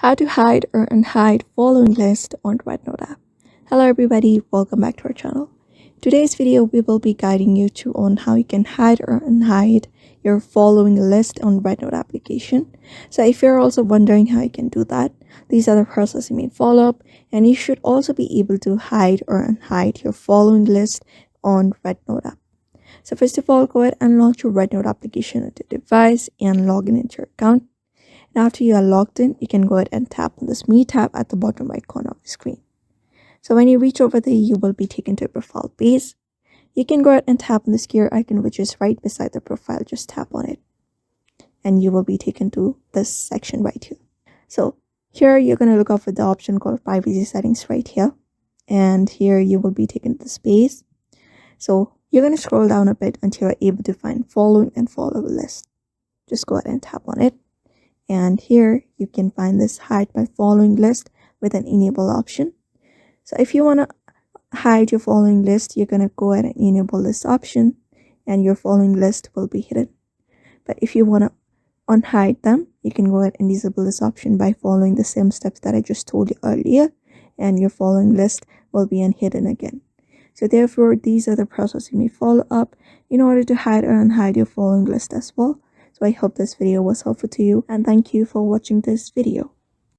How to hide or unhide following list on Rednote app. Hello everybody, welcome back to our channel. Today's video we will be guiding you on how you can hide or unhide your following list on Rednote application. So if you're also wondering how you can do that, these are the processes you may follow up, and you should also be able to hide or unhide your following list on Rednote app. So first of all, go ahead and launch your Rednote application on your device and log in into your account. And after you are logged in, you can go ahead and tap on this Me tab at the bottom right corner of the screen. So when you reach over there, you will be taken to a profile page. You can go ahead and tap on this gear icon, which is right beside the profile. Just tap on it and you will be taken to this section right here. So here you're going to look out for the option called privacy settings right here. And here you will be taken to the space. So you're going to scroll down a bit until you're able to find following and follow list. Just go ahead and tap on it. And here you can find this hide my following list with an enable option. So if you want to hide your following list, you're going to go ahead and enable this option and your following list will be hidden. But if you want to unhide them, you can go ahead and disable this option by following the same steps that I just told you earlier, and your following list will be unhidden again. So therefore, these are the processes you may follow up in order to hide or unhide your following list as well. So I hope this video was helpful to you, and thank you for watching this video.